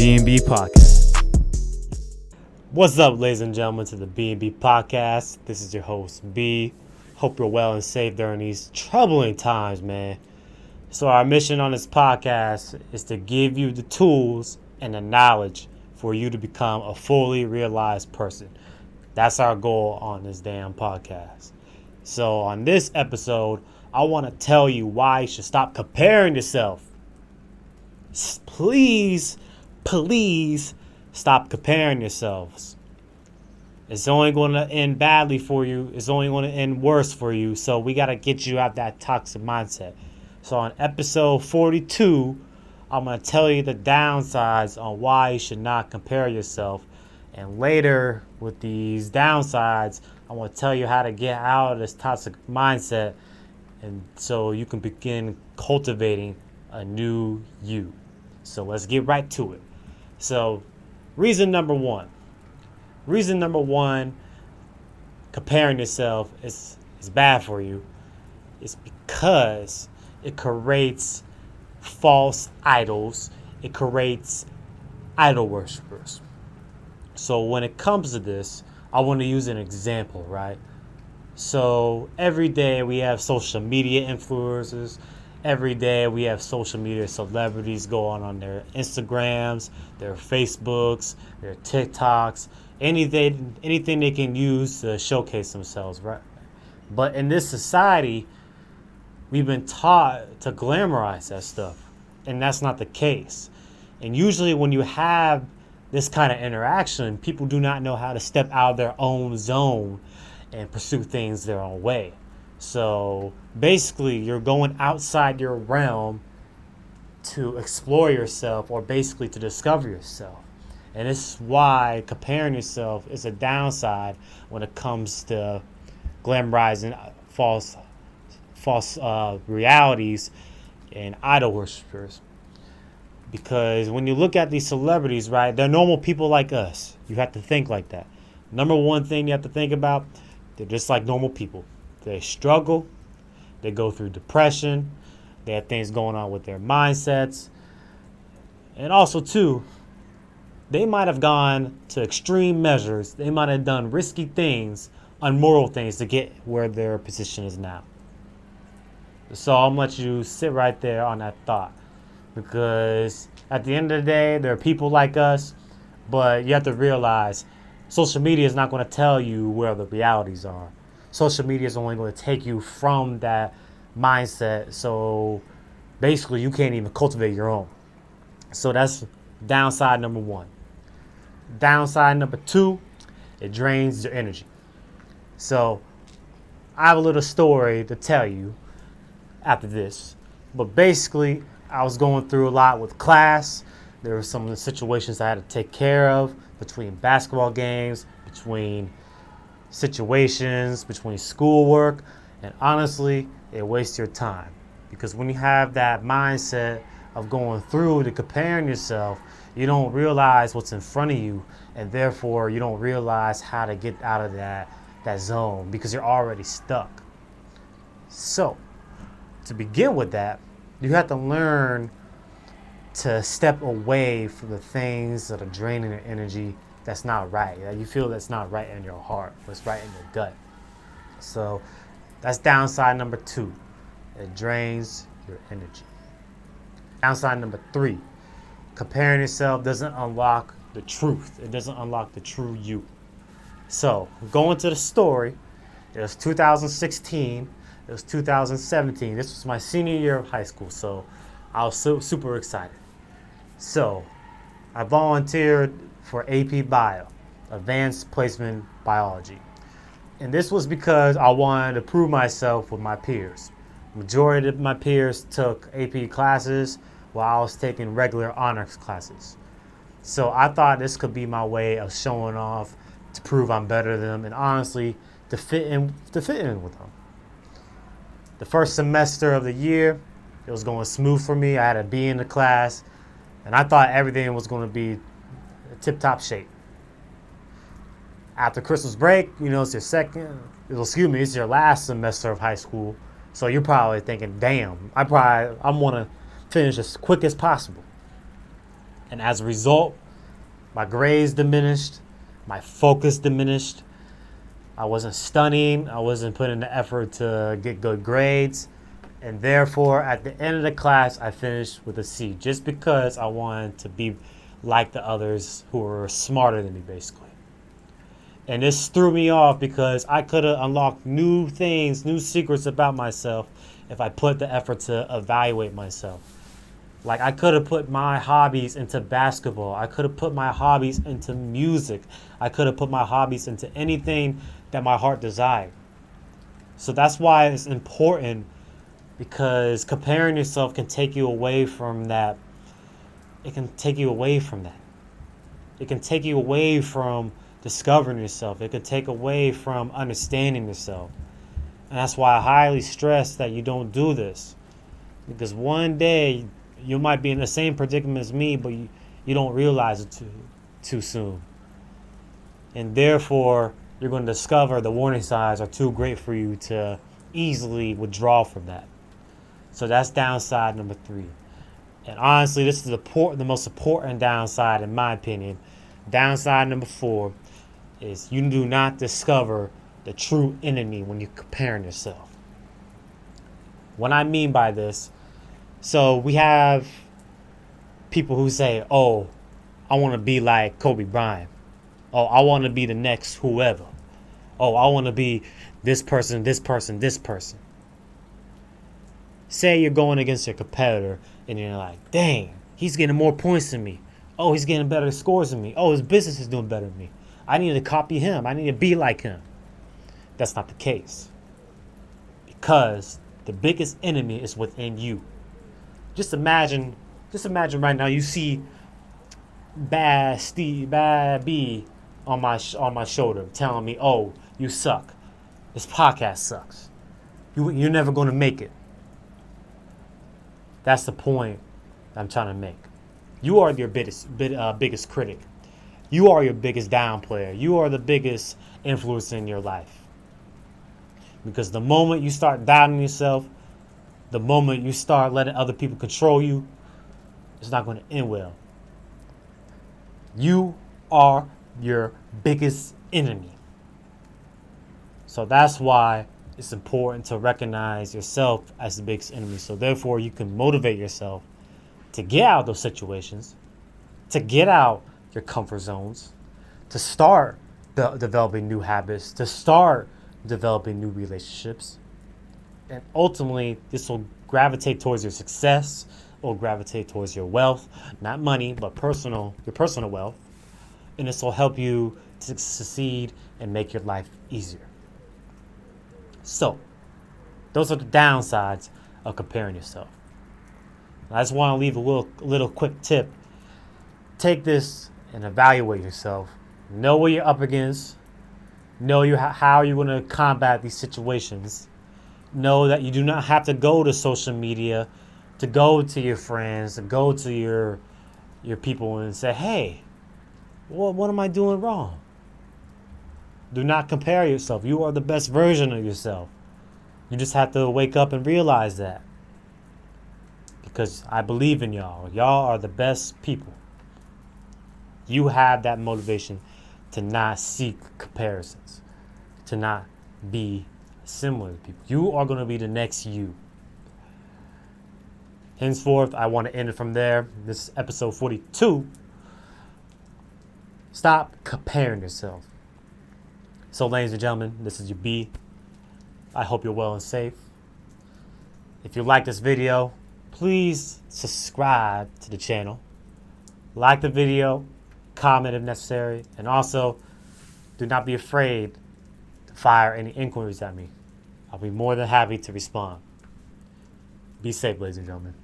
B&B Podcast. What's up, ladies and gentlemen, to the B&B Podcast. This is your host, B. Hope you're well and safe during these troubling times, man. So our mission on this podcast is to give you the tools and the knowledge for you to become a fully realized person. That's our goal on this damn podcast. So on this episode, I want to tell you why you should stop comparing yourself. Please stop comparing yourselves. It's only going to end badly for you. It's only going to end worse for you. So we got to get you out that toxic mindset. So on episode 42, I'm going to tell you the downsides on why you should not compare yourself. And later, with these downsides, I want to tell you how to get out of this toxic mindset, and so you can begin cultivating a new you. So let's get right to it. So reason number one, comparing yourself is bad for you. It's because it creates false idols. It creates idol worshipers. So when it comes to this, I want to use an example, right? So every day we have social media influencers. Every day we have social media celebrities going on their Instagrams, their Facebooks, their TikToks, anything they can use to showcase themselves, right? But in this society, we've been taught to glamorize that stuff, and that's not the case. And usually when you have this kind of interaction, people do not know how to step out of their own zone and pursue things their own way. So basically, you're going outside your realm to explore yourself, or basically to discover yourself. And this is why comparing yourself is a downside when it comes to glamorizing false realities and idol worshipers. Because when you look at these celebrities, right, they're normal people like us. You have to think like that. Number one thing you have to think about, they're just like normal people. They struggle. They go through depression. They have things going on with their mindsets. And also, too, they might have gone to extreme measures. They might have done risky things, unmoral things to get where their position is now. So I'll let you sit right there on that thought. Because at the end of the day, there are people like us, but you have to realize social media is not going to tell you where the realities are. Social media is only going to take you from that mindset. So basically, you can't even cultivate your own. So that's downside number one. Downside number two, it drains your energy. So I have a little story to tell you after this. But basically, I was going through a lot with class. There were some of the situations I had to take care of between basketball games, between situations, between schoolwork, and honestly, it wastes your time. Because when you have that mindset of going through to comparing yourself, you don't realize what's in front of you, and therefore you don't realize how to get out of that zone because you're already stuck. So, to begin with that, you have to learn to step away from the things that are draining your energy that's not right, that you feel that's not right in your heart, what's right in your gut. So that's downside number two. It drains your energy. Downside number three, comparing yourself doesn't unlock the truth. It doesn't unlock the true you. So going to the story, it was 2016, it was 2017. This was my senior year of high school, so I was super excited. So I volunteered for AP Bio, Advanced Placement Biology. And this was because I wanted to prove myself with my peers. Majority of my peers took AP classes while I was taking regular honors classes. So I thought this could be my way of showing off to prove I'm better than them and honestly to fit in with them. The first semester of the year, it was going smooth for me. I had a B in the class, and I thought everything was going to be tip-top shape. After Christmas break, it's it's your last semester of high school, so you're probably thinking, damn, I want to finish as quick as possible. And as a result, my grades diminished, my focus diminished. I wasn't studying, I wasn't putting the effort to get good grades. And therefore, at the end of the class, I finished with a C just because I wanted to be like the others who were smarter than me, basically. And this threw me off because I could have unlocked new things, new secrets about myself if I put the effort to evaluate myself. Like, I could have put my hobbies into basketball. I could have put my hobbies into music. I could have put my hobbies into anything that my heart desired. So that's why it's important, because comparing yourself can take you away from that. It can take you away from that. It can take you away from discovering yourself. It can take away from understanding yourself. And that's why I highly stress that you don't do this. Because one day you might be in the same predicament as me, but you don't realize it too soon. And therefore, you're going to discover the warning signs are too great for you to easily withdraw from that. So that's downside number 3. And honestly, this is the most important downside in my opinion. Downside number 4 is you do not discover the true enemy when you're comparing yourself. What I mean by this, so we have people who say, oh, I want to be like Kobe Bryant. Oh, I want to be the next whoever. Oh, I want to be this person, this person, this person. Say you're going against your competitor and you're like, dang, he's getting more points than me. Oh, he's getting better scores than me. Oh, his business is doing better than me. I need to copy him. I need to be like him. That's not the case. Because the biggest enemy is within you. Just imagine right now you see bad B on my shoulder telling me, oh, you suck. This podcast sucks. You're never going to make it. That's the point I'm trying to make. You are your biggest critic. You are your biggest down player. You are the biggest influence in your life. Because the moment you start doubting yourself, the moment you start letting other people control you, it's not going to end well. You are your biggest enemy. So that's why it's important to recognize yourself as the biggest enemy. So therefore, you can motivate yourself to get out of those situations, to get out your comfort zones, to start developing new habits, to start developing new relationships. And ultimately, this will gravitate towards your success, will gravitate towards your wealth, not money, but your personal wealth. And this will help you to succeed and make your life easier. So, those are the downsides of comparing yourself. I just want to leave a little quick tip. Take this and evaluate yourself. Know what you're up against. Know how you're going to combat these situations. Know that you do not have to go to social media, to go to your friends, to go to your people and say, hey, what am I doing wrong? Do not compare yourself. You are the best version of yourself. You just have to wake up and realize that. Because I believe in y'all. Y'all are the best people. You have that motivation to not seek comparisons, to not be similar to people. You are going to be the next you. Henceforth, I want to end it from there. This is episode 42. Stop comparing yourself. So, ladies and gentlemen, this is your B. I hope you're well and safe. If you like this video, please subscribe to the channel. Like the video, comment if necessary, and also do not be afraid to fire any inquiries at me. I'll be more than happy to respond. Be safe, ladies and gentlemen.